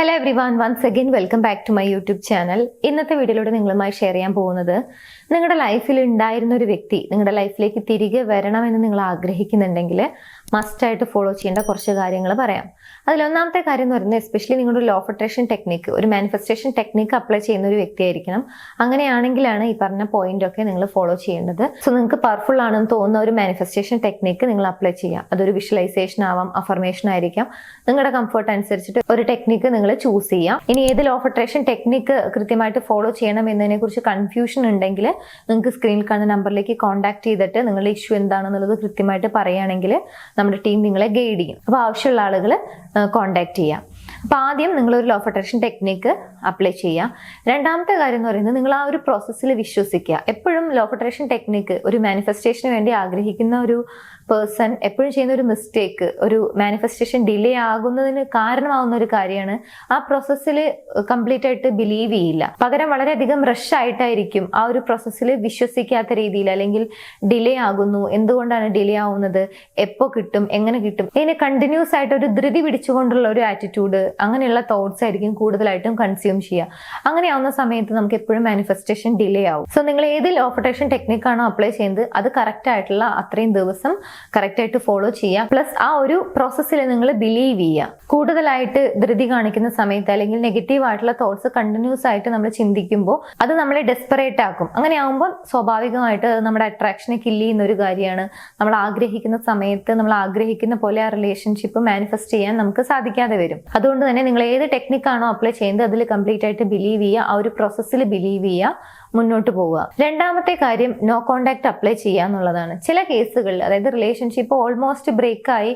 Hello everyone, once again welcome back to my YouTube channel. ഇന്നത്തെ വീഡിയോയിലൂടെ നിങ്ങളുമായി share ചെയ്യാൻ പോകുന്നത് നിങ്ങളുടെ ലൈഫിൽ ഉണ്ടായിരുന്ന ഒരു വ്യക്തി നിങ്ങളുടെ ലൈഫിലേക്ക് തിരികെ വരണമെന്ന് നിങ്ങൾ ആഗ്രഹിക്കുന്നുണ്ടെങ്കിൽ മസ്റ്റായിട്ട് ഫോളോ ചെയ്യേണ്ട കുറച്ച് കാര്യങ്ങൾ പറയാം. അതിലൊന്നാമത്തെ കാര്യം എന്ന് പറയുന്നത് എസ്പെഷ്യലി നിങ്ങളുടെ ലോ ഓഫ് അട്രാക്ഷൻ ടെക്നിക്ക്, ഒരു മാനിഫെസ്റ്റേഷൻ ടെക്നിക്ക് അപ്ലൈ ചെയ്യുന്ന ഒരു വ്യക്തിയായിരിക്കണം. അങ്ങനെയാണെങ്കിലാണ് ഈ പറഞ്ഞ പോയിന്റ് ഒക്കെ നിങ്ങൾ ഫോളോ ചെയ്യേണ്ടത്. സോ നിങ്ങൾക്ക് പവർഫുൾ ആണെന്ന് തോന്നുന്ന ഒരു മാനിഫെസ്റ്റേഷൻ ടെക്നിക്ക് നിങ്ങൾ അപ്ലൈ ചെയ്യാം. അതൊരു വിഷ്വലൈസേഷൻ ആവാം, അഫർമേഷൻ ആയിരിക്കാം. നിങ്ങളുടെ കംഫർട്ട് അനുസരിച്ചിട്ട് ഒരു ടെക്നിക്ക് നിങ്ങൾ ചൂസ് ചെയ്യാം. ഇനി ഏത് ലോ ഓഫ് അട്രാക്ഷൻ ടെക്നിക്ക് കൃത്യമായിട്ട് ഫോളോ ചെയ്യണം എന്നതിനെ കുറിച്ച് കൺഫ്യൂഷൻ ഉണ്ടെങ്കിൽ നിങ്ങൾക്ക് സ്ക്രീനിൽ കാണുന്ന നമ്പറിലേക്ക് കോൺടാക്ട് ചെയ്തിട്ട് നിങ്ങളുടെ ഇഷ്യൂ എന്താണെന്നുള്ളത് കൃത്യമായിട്ട് പറയുകയാണെങ്കിൽ നമ്മുടെ ടീം നിങ്ങളെ ഗൈഡ് ചെയ്യും. അപ്പോൾ ആവശ്യമുള്ള ആളുകൾ കോൺടാക്ട് ചെയ്യാം. അപ്പോൾ ആദ്യം നിങ്ങളൊരു law of attraction technique apply ചെയ്യാം. രണ്ടാമത്തെ കാര്യം എന്ന് പറയുന്നത് നിങ്ങൾ ആ ഒരു പ്രോസസ്സിൽ വിശ്വസിക്കുക. എപ്പോഴും ലോ ഓഫ് അട്രാക്ഷൻ ടെക്നിക്ക് ഒരു മാനിഫെസ്റ്റേഷന് വേണ്ടി ആഗ്രഹിക്കുന്ന ഒരു പേഴ്സൺ എപ്പോഴും ചെയ്യുന്ന ഒരു മിസ്റ്റേക്ക്, ഒരു മാനിഫെസ്റ്റേഷൻ ഡിലേ ആകുന്നതിന് കാരണമാവുന്ന ഒരു കാര്യമാണ് ആ പ്രോസസ്സിൽ കംപ്ലീറ്റ് ആയിട്ട് ബിലീവ് ചെയ്യില്ല. പകരം വളരെയധികം റഷ് ആയിട്ടായിരിക്കും ആ ഒരു പ്രോസസ്സിൽ വിശ്വസിക്കാത്ത രീതിയിൽ, അല്ലെങ്കിൽ ഡിലേ ആകുന്നു, എന്തുകൊണ്ടാണ് ഡിലേ ആവുന്നത്, എപ്പോൾ കിട്ടും, എങ്ങനെ കിട്ടും, ഇതിന് കണ്ടിന്യൂസ് ആയിട്ട് ഒരു ധൃതി പിടിച്ചുകൊണ്ടുള്ള ഒരു ആറ്റിറ്റ്യൂഡ്, അങ്ങനെയുള്ള തോട്ട്സ് ആയിരിക്കും കൂടുതലായിട്ടും കൺസ്യൂം ചെയ്യുക. അങ്ങനെയാവുന്ന സമയത്ത് നമുക്ക് എപ്പോഴും മാനിഫെസ്റ്റേഷൻ ഡിലേ ആവും. സോ നിങ്ങൾ ഏത് ലോ ഓഫ് അട്രാക്ഷൻ ടെക്നിക്കാണോ അപ്ലൈ ചെയ്യുന്നത് അത് കറക്റ്റ് ആയിട്ടുള്ള അത്രയും ദിവസം കറക്റ്റ് ആയിട്ട് ഫോളോ ചെയ്യുക. പ്ലസ് ആ ഒരു പ്രോസസ്സിൽ നിങ്ങൾ ബിലീവ് ചെയ്യുക. കൂടുതലായിട്ട് ധൃതി കാണിക്കുന്ന സമയത്ത് അല്ലെങ്കിൽ നെഗറ്റീവ് ആയിട്ടുള്ള തോട്ട്സ് കണ്ടിന്യൂസ് ആയിട്ട് നമ്മൾ ചിന്തിക്കുമ്പോൾ അത് നമ്മളെ ഡെസ്പറേറ്റ് ആക്കും. അങ്ങനെ ആകുമ്പോൾ സ്വാഭാവികമായിട്ട് അത് നമ്മുടെ അട്രാക്ഷനെ കില്ല് ചെയ്യുന്ന ഒരു കാര്യമാണ്. നമ്മൾ ആഗ്രഹിക്കുന്ന സമയത്ത് നമ്മൾ ആഗ്രഹിക്കുന്ന പോലെ ആ റിലേഷൻഷിപ്പ് മാനിഫെസ്റ്റ് ചെയ്യാൻ നമുക്ക് സാധിക്കാതെ വരും. അതുകൊണ്ട് തന്നെ നിങ്ങൾ ഏത് ടെക്നിക്കാണോ അപ്ലൈ ചെയ്യുന്നത് അതിൽ കംപ്ലീറ്റ് ആയിട്ട് ബിലീവ് ചെയ്യുക. ആ ഒരു പ്രോസസ്സിൽ ബിലീവ് ചെയ്യുക, മുന്നോട്ട് പോവുക. രണ്ടാമത്തെ കാര്യം നോ കോണ്ടാക്ട് അപ്ലൈ ചെയ്യുക എന്നുള്ളതാണ്. ചില കേസുകളിൽ, അതായത് റിലേഷൻഷിപ്പ് ഓൾമോസ്റ്റ് ബ്രേക്കായി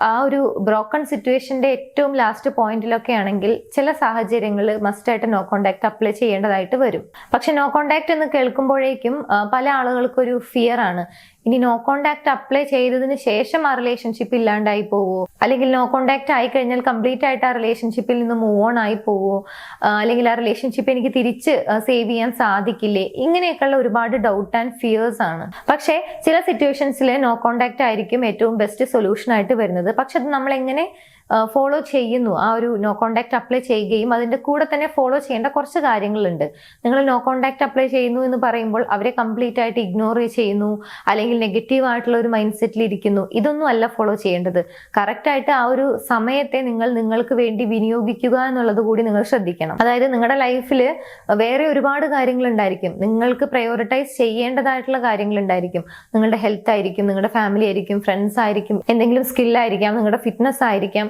ആ ഒരു ബ്രോക്കൺ സിറ്റുവേഷന്റെ ഏറ്റവും ലാസ്റ്റ് പോയിന്റിലൊക്കെ ആണെങ്കിൽ ചില സാഹചര്യങ്ങളിൽ മസ്റ്റായിട്ട് നോ കോണ്ടാക്ട് അപ്ലൈ ചെയ്യേണ്ടതായിട്ട് വരും. പക്ഷെ നോ കോണ്ടാക്ട് എന്ന് കേൾക്കുമ്പോഴേക്കും പല ആളുകൾക്കൊരു ഫിയർ ആണ്. ഇനി നോ കോണ്ടാക്ട് അപ്ലൈ ചെയ്തതിന് ശേഷം ആ റിലേഷൻഷിപ്പ് ഇല്ലാണ്ടായി പോവോ, അല്ലെങ്കിൽ നോ കോണ്ടാക്ട് ആയി കഴിഞ്ഞാൽ കംപ്ലീറ്റ് ആയിട്ട് ആ റിലേഷൻഷിപ്പിൽ നിന്ന് മൂവ് ഓൺ ആയി പോവോ, അല്ലെങ്കിൽ ആ റിലേഷൻഷിപ്പ് എനിക്ക് തിരിച്ച് സേവ് ചെയ്യാൻ സാധിക്കില്ലേ, ഇങ്ങനെയൊക്കെയുള്ള ഒരുപാട് ഡൗട്ട് ആൻഡ് ഫിയേഴ്സ് ആണ്. പക്ഷേ ചില സിറ്റുവേഷൻസിൽ നോ കോണ്ടാക്ട് ആയിരിക്കും ഏറ്റവും ബെസ്റ്റ് സൊല്യൂഷൻ ആയിട്ട് വരുന്നത്. പക്ഷെ അത് നമ്മൾ എങ്ങനെ ഫോളോ ചെയ്യുന്നു, ആ ഒരു നോ കോണ്ടാക്ട് അപ്ലൈ ചെയ്യുകയും അതിന്റെ കൂടെ തന്നെ ഫോളോ ചെയ്യേണ്ട കുറച്ച് കാര്യങ്ങളുണ്ട്. നിങ്ങൾ നോ കോണ്ടാക്ട് അപ്ലൈ ചെയ്യുന്നു എന്ന് പറയുമ്പോൾ അവരെ കംപ്ലീറ്റ് ആയിട്ട് ഇഗ്നോർ ചെയ്യുന്നു, അല്ലെങ്കിൽ നെഗറ്റീവ് ആയിട്ടുള്ള ഒരു മൈൻഡ് സെറ്റിൽ ഇരിക്കുന്നു, ഇതൊന്നും അല്ല ഫോളോ ചെയ്യേണ്ടത്. കറക്റ്റ് ആയിട്ട് ആ ഒരു സമയത്തെ നിങ്ങൾക്ക് വേണ്ടി വിനിയോഗിക്കുക എന്നുള്ളത് കൂടി നിങ്ങൾ ശ്രദ്ധിക്കണം. അതായത് നിങ്ങളുടെ ലൈഫിൽ വേറെ ഒരുപാട് കാര്യങ്ങൾ ഉണ്ടായിരിക്കും, നിങ്ങൾക്ക് പ്രയോറിറ്റൈസ് ചെയ്യേണ്ടതായിട്ടുള്ള കാര്യങ്ങൾ ഉണ്ടായിരിക്കും. നിങ്ങളുടെ ഹെൽത്ത് ആയിരിക്കും, നിങ്ങളുടെ ഫാമിലി ആയിരിക്കും, ഫ്രണ്ട്സ് ആയിരിക്കും, എന്തെങ്കിലും സ്കില്ലായിരിക്കാം, നിങ്ങളുടെ ഫിറ്റ്നസ് ആയിരിക്കാം.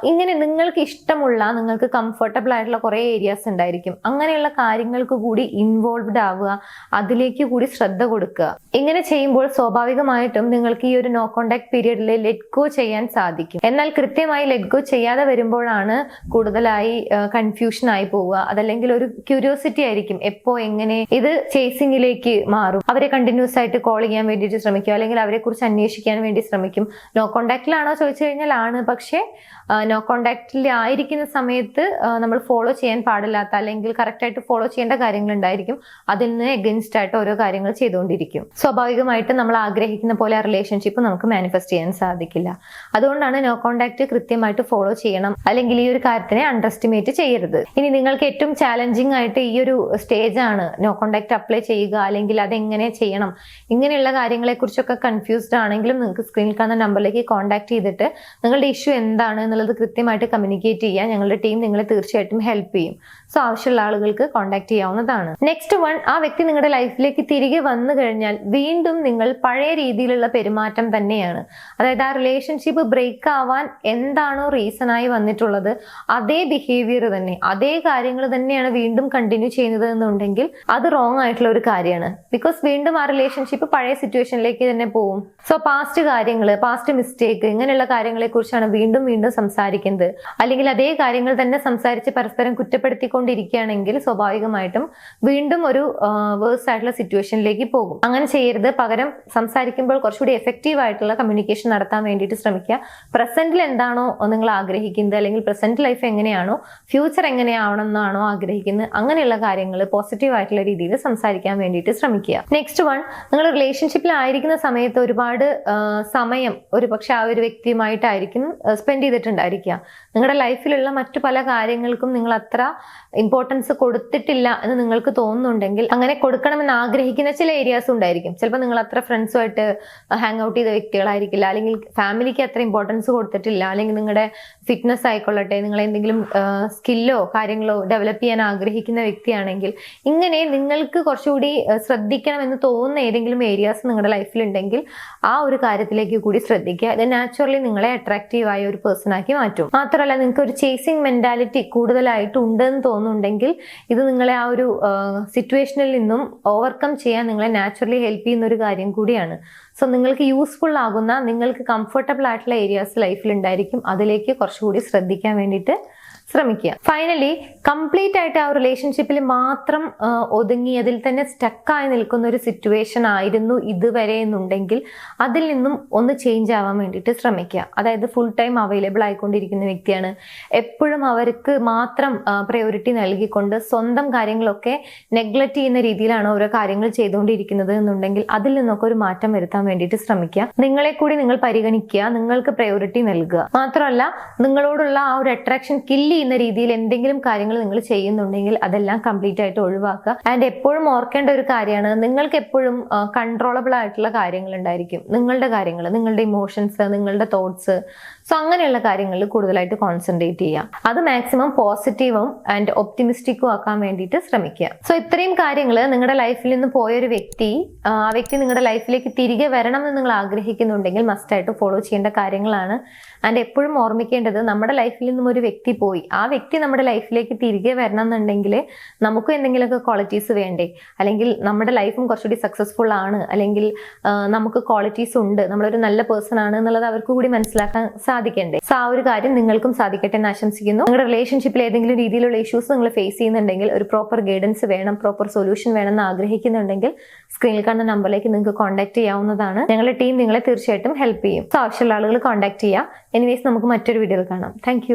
ഇങ്ങനെ നിങ്ങൾക്ക് ഇഷ്ടമുള്ള, നിങ്ങൾക്ക് കംഫർട്ടബിൾ ആയിട്ടുള്ള കുറെ ഏരിയാസ് ഉണ്ടായിരിക്കും. അങ്ങനെയുള്ള കാര്യങ്ങൾക്ക് കൂടി ഇൻവോൾവ്ഡ് ആവുക, അതിലേക്ക് കൂടി ശ്രദ്ധ കൊടുക്കുക. ഇങ്ങനെ ചെയ്യുമ്പോൾ സ്വാഭാവികമായിട്ടും നിങ്ങൾക്ക് ഈ ഒരു നോ കോണ്ടാക്ട് പീരിയഡിൽ ലെറ്റ് ഗോ ചെയ്യാൻ സാധിക്കും. എന്നാൽ കൃത്യമായി ലെറ്റ് ഗോ ചെയ്യാതെ വരുമ്പോഴാണ് കൂടുതലായി കൺഫ്യൂഷൻ ആയി പോവുക. അതല്ലെങ്കിൽ ഒരു ക്യൂരിയോസിറ്റി ആയിരിക്കും, എപ്പോ എങ്ങനെ ഇത് ചേസിങ്ങിലേക്ക് മാറും. അവരെ കണ്ടിന്യൂസ് ആയിട്ട് കോൾ ചെയ്യാൻ വേണ്ടിയിട്ട് ശ്രമിക്കും, അല്ലെങ്കിൽ അവരെ കുറിച്ച് അന്വേഷിക്കാൻ വേണ്ടി ശ്രമിക്കും. നോ കോണ്ടാക്റ്റിലാണോ ചോദിച്ചു കഴിഞ്ഞാൽ ആണ്. പക്ഷേ നോ കോണ്ടാക്റ്റിൽ ആയിരിക്കുന്ന സമയത്ത് നമ്മൾ ഫോളോ ചെയ്യാൻ പാടില്ലാത്ത, അല്ലെങ്കിൽ കറക്റ്റ് ആയിട്ട് ഫോളോ ചെയ്യേണ്ട കാര്യങ്ങൾ ഉണ്ടായിരിക്കും. അതിൽ നിന്ന് എഗൻസ്റ്റ് ആയിട്ട് ഓരോ കാര്യങ്ങൾ ചെയ്തുകൊണ്ടിരിക്കും. സ്വാഭാവികമായിട്ട് നമ്മൾ ആഗ്രഹിക്കുന്ന പോലെ ആ റിലേഷൻഷിപ്പ് നമുക്ക് മാനിഫെസ്റ്റ് ചെയ്യാൻ സാധിക്കില്ല. അതുകൊണ്ടാണ് നോ കോണ്ടാക്ട് കൃത്യമായിട്ട് ഫോളോ ചെയ്യണം, അല്ലെങ്കിൽ ഈ ഒരു കാര്യത്തിനെ അണ്ടർ എസ്റ്റിമേറ്റ് ചെയ്യരുത്. ഇനി നിങ്ങൾക്ക് ഏറ്റവും ചാലഞ്ചിങ് ആയിട്ട് ഈ ഒരു സ്റ്റേജ് ആണ്, നോ കോണ്ടാക്ട് അപ്ലൈ ചെയ്യുക, അല്ലെങ്കിൽ അതെങ്ങനെ ചെയ്യണം, ഇങ്ങനെയുള്ള കാര്യങ്ങളെ കുറിച്ചൊക്കെ കൺഫ്യൂസ്ഡ് ആണെങ്കിലും നിങ്ങൾക്ക് സ്ക്രീനിൽ കാണുന്ന നമ്പറിലേക്ക് കോൺടാക്ട് ചെയ്തിട്ട് നിങ്ങളുടെ ഇഷ്യൂ എന്താണ് എന്നുള്ളത് കൃത്യമായിട്ട് കമ്മ്യൂണിക്കേറ്റ് ചെയ്യാൻ ഞങ്ങളുടെ ടീം നിങ്ങളെ തീർച്ചയായിട്ടും ഹെൽപ്പ് ചെയ്യും. സോ ആവശ്യമുള്ള ആളുകൾക്ക് കോൺടാക്ട് ചെയ്യാവുന്നതാണ്. നെക്സ്റ്റ് വൺ, ആ വ്യക്തി നിങ്ങളുടെ ലൈഫിലേക്ക് തിരികെ വന്നു കഴിഞ്ഞാൽ വീണ്ടും നിങ്ങൾ പഴയ രീതിയിലുള്ള പെരുമാറ്റം തന്നെയാണ്. അതായത് ആ റിലേഷൻഷിപ്പ് ബ്രേക്ക് ആവാൻ എന്താണോ റീസൺ ആയി വന്നിട്ടുള്ളത് അതേ ബിഹേവിയർ തന്നെ, അതേ കാര്യങ്ങൾ തന്നെയാണ് വീണ്ടും കണ്ടിന്യൂ ചെയ്യുന്നത് എന്നുണ്ടെങ്കിൽ അത് റോങ് ആയിട്ടുള്ള ഒരു കാര്യമാണ്. ബിക്കോസ് വീണ്ടും ആ റിലേഷൻഷിപ്പ് പഴയ സിറ്റുവേഷനിലേക്ക് തന്നെ പോകും. സോ പാസ്റ്റ് കാര്യങ്ങൾ, പാസ്റ്റ് മിസ്റ്റേക്ക്, ഇങ്ങനെയുള്ള കാര്യങ്ങളെ കുറിച്ചാണ് വീണ്ടും വീണ്ടും സംസാരിക്കുന്നത്. അല്ലെങ്കിൽ അതേ കാര്യങ്ങൾ തന്നെ സംസാരിച്ച് പരസ്പരം കുറ്റപ്പെടുത്തിക്കൊണ്ടിരിക്കുകയാണെങ്കിൽ സ്വാഭാവികമായിട്ടും വീണ്ടും ഒരു വേഴ്സ് ആയിട്ടുള്ള സിറ്റുവേഷനിലേക്ക് പോകും. അങ്ങനെ ചെയ്യരുത്. പകരം സംസാരിക്കുമ്പോൾ കുറച്ചുകൂടി എഫക്റ്റീവ് ആയിട്ടുള്ള കമ്മ്യൂണിക്കേഷൻ നടത്താൻ വേണ്ടിയിട്ട് ശ്രമിക്കുക. പ്രസന്റിൽ എന്താണോ നിങ്ങൾ ആഗ്രഹിക്കുന്നത്, അല്ലെങ്കിൽ പ്രസന്റ് ലൈഫ് എങ്ങനെയാണോ, ഫ്യൂച്ചർ എങ്ങനെയാവണമെന്നാണോ ആഗ്രഹിക്കുന്നത്, അങ്ങനെയുള്ള കാര്യങ്ങൾ പോസിറ്റീവ് ആയിട്ടുള്ള രീതിയിൽ സംസാരിക്കാൻ വേണ്ടിയിട്ട് ശ്രമിക്കുക. നെക്സ്റ്റ് വൺ, നിങ്ങൾ റിലേഷൻഷിപ്പിൽ ആയിരിക്കുന്ന സമയത്ത് ഒരുപാട് സമയം ഒരു പക്ഷെ ആ ഒരു വ്യക്തിയുമായിട്ടായിരിക്കും സ്പെൻഡ് സ്പെൻഡ് ചെയ്തിട്ടുണ്ടായിരിക്കുക. നിങ്ങളുടെ ലൈഫിലുള്ള മറ്റു പല കാര്യങ്ങൾക്കും നിങ്ങൾ അത്ര ഇമ്പോർട്ടൻസ് കൊടുത്തിട്ടില്ല എന്ന് നിങ്ങൾക്ക് തോന്നുന്നുണ്ടെങ്കിൽ, അങ്ങനെ കൊടുക്കണമെന്ന് ആഗ്രഹിക്കുന്ന ചില ഏരിയാസ് ഉണ്ടായിരിക്കും. ചിലപ്പോൾ നിങ്ങൾ അത്ര ഫ്രണ്ട്സുമായിട്ട് ഹാങ് ഔട്ട് ചെയ്ത വ്യക്തികളായിരിക്കില്ല, അല്ലെങ്കിൽ ഫാമിലിക്ക് അത്ര ഇമ്പോർട്ടൻസ് കൊടുത്തിട്ടില്ല, അല്ലെങ്കിൽ നിങ്ങളുടെ ഫിറ്റ്നസ് ആയിക്കൊള്ളട്ടെ, നിങ്ങൾ എന്തെങ്കിലും സ്കില്ലോ കാര്യങ്ങളോ ഡെവലപ്പ് ചെയ്യാൻ ആഗ്രഹിക്കുന്ന വ്യക്തിയാണെങ്കിൽ, ഇങ്ങനെ നിങ്ങൾക്ക് കുറച്ചുകൂടി ശ്രദ്ധിക്കണമെന്ന് തോന്നുന്ന ഏതെങ്കിലും ഏരിയാസ് നിങ്ങളുടെ ലൈഫിൽ ഉണ്ടെങ്കിൽ ആ ഒരു കാര്യത്തിലേക്ക് കൂടി ശ്രദ്ധിക്കുക. ഇത് നാച്ചുറലി നിങ്ങളെ അട്രാക്റ്റീവായ ഒരു പേഴ്സൺ ആക്കി മാറ്റും. മാത്രമല്ല, നിങ്ങൾക്ക് ഒരു ചേസിങ് മെന്റാലിറ്റി കൂടുതലായിട്ട് ഉണ്ടെന്ന് തോന്നുന്നുണ്ടെങ്കിൽ ഇത് നിങ്ങളെ ആ ഒരു സിറ്റുവേഷനിൽ നിന്നും ഓവർകം ചെയ്യാൻ നിങ്ങളെ നാച്ചുറലി ഹെൽപ്പ് ചെയ്യുന്ന ഒരു കാര്യം കൂടിയാണ്. സോ നിങ്ങൾക്ക് യൂസ്ഫുൾ ആകുന്ന, നിങ്ങൾക്ക് കംഫർട്ടബിൾ ആയിട്ടുള്ള ഏരിയാസ് ലൈഫിൽ ഉണ്ടായിരിക്കും. അതിലേക്ക് കുറച്ചുകൂടി ശ്രദ്ധിക്കാൻ വേണ്ടിയിട്ട് ശ്രമിക്കുക. ഫൈനലി, കംപ്ലീറ്റ് ആയിട്ട് ആ റിലേഷൻഷിപ്പിൽ മാത്രം ഒതുങ്ങി അതിൽ തന്നെ സ്റ്റക്കായി നിൽക്കുന്ന ഒരു സിറ്റുവേഷൻ ആയിരുന്നു ഇതുവരെ എന്നുണ്ടെങ്കിൽ അതിൽ നിന്നും ഒന്ന് ചേഞ്ച് ആവാൻ വേണ്ടിയിട്ട് ശ്രമിക്കുക. അതായത് ഫുൾ ടൈം അവൈലബിൾ ആയിക്കൊണ്ടിരിക്കുന്ന വ്യക്തിയാണ്, എപ്പോഴും അവർക്ക് മാത്രം പ്രയോറിറ്റി നൽകിക്കൊണ്ട് സ്വന്തം കാര്യങ്ങളൊക്കെ നെഗ്ലക്ട് ചെയ്യുന്ന രീതിയിലാണ് ഓരോ കാര്യങ്ങൾ ചെയ്തുകൊണ്ടിരിക്കുന്നത് എന്നുണ്ടെങ്കിൽ അതിൽ നിന്നൊക്കെ ഒരു മാറ്റം വരുത്താൻ വേണ്ടിയിട്ട് ശ്രമിക്കുക. നിങ്ങളെ കൂടി നിങ്ങൾ പരിഗണിക്കുക, നിങ്ങൾക്ക് പ്രയോറിറ്റി നൽകുക. മാത്രമല്ല, നിങ്ങളോടുള്ള ആ ഒരു അട്രാക്ഷൻ കില്ല് ചെയ്യുന്ന രീതിയിൽ എന്തെങ്കിലും കാര്യങ്ങൾ നിങ്ങൾ ചെയ്യുന്നുണ്ടെങ്കിൽ അതെല്ലാം കംപ്ലീറ്റ് ആയിട്ട് ഒഴിവാക്കുക. ആൻഡ് എപ്പോഴും ഓർക്കേണ്ട ഒരു കാര്യമാണ്, നിങ്ങൾക്ക് എപ്പോഴും കൺട്രോളബിൾ ആയിട്ടുള്ള കാര്യങ്ങൾ ഉണ്ടായിരിക്കും. നിങ്ങളുടെ കാര്യങ്ങൾ, നിങ്ങളുടെ ഇമോഷൻസ്, നിങ്ങളുടെ തോട്ട്സ്, സോ അങ്ങനെയുള്ള കാര്യങ്ങളിൽ കൂടുതലായിട്ട് കോൺസെൻട്രേറ്റ് ചെയ്യുക. അത് മാക്സിമം പോസിറ്റീവും ആൻഡ് ഒപ്റ്റിമിസ്റ്റിക്കും ആക്കാൻ വേണ്ടിയിട്ട് ശ്രമിക്കുക. സോ ഇത്രയും കാര്യങ്ങൾ നിങ്ങളുടെ ലൈഫിൽ നിന്ന് പോയൊരു വ്യക്തി, ആ വ്യക്തി നിങ്ങളുടെ ലൈഫിലേക്ക് തിരികെ വരണം എന്ന് നിങ്ങൾ ആഗ്രഹിക്കുന്നുണ്ടെങ്കിൽ മസ്റ്റായിട്ട് ഫോളോ ചെയ്യേണ്ട കാര്യങ്ങളാണ്. ആൻഡ് എപ്പോഴും ഓർമ്മിക്കേണ്ടത്, നമ്മുടെ ലൈഫിൽ നിന്നും ഒരു വ്യക്തി പോയി, ആ വ്യക്തി നമ്മുടെ ലൈഫിലേക്ക് തിരികെ വരണം എന്നുണ്ടെങ്കിൽ നമുക്കും എന്തെങ്കിലുമൊക്കെ ക്വാളിറ്റീസ് വേണ്ടേ, അല്ലെങ്കിൽ നമ്മുടെ ലൈഫും കുറച്ചുകൂടി സക്സസ്ഫുൾ ആണ്, അല്ലെങ്കിൽ നമുക്ക് ക്വാളിറ്റീസ് ഉണ്ട്, നമ്മളൊരു നല്ല പേഴ്സൺ ആണ് എന്നുള്ളത് അവർക്ക് കൂടി മനസ്സിലാക്കാൻ സാധിക്കണ്ടേ. സോ ആ ഒരു കാര്യം നിങ്ങൾക്കും സാധിക്കട്ടെ എന്ന് ആശംസിക്കുന്നു. നിങ്ങളുടെ റിലേഷൻഷിപ്പിൽ ഏതെങ്കിലും രീതിയിലുള്ള ഇഷ്യൂസ് നിങ്ങൾ ഫേസ് ചെയ്യുന്നുണ്ടെങ്കിൽ, ഒരു പ്രോപ്പർ ഗൈഡൻസ് വേണം, പ്രോപ്പർ സൊല്യൂഷൻ വേണം എന്ന് ആഗ്രഹിക്കുന്നുണ്ടെങ്കിൽ സ്ക്രീനിൽ കാണുന്ന നമ്പറിലേക്ക് നിങ്ങൾക്ക് കോൺടാക്ട് ചെയ്യാവുന്നതാണ്. ഞങ്ങളുടെ ടീം നിങ്ങളെ തീർച്ചയായിട്ടും ഹെൽപ്പ് ചെയ്യും. സോ ആവശ്യമുള്ള ആളുകൾ കോൺടാക്ട് ചെയ്യുക. എനിവേസ്, നമുക്ക് മറ്റൊരു വീഡിയോയിൽ കാണാം. താങ്ക്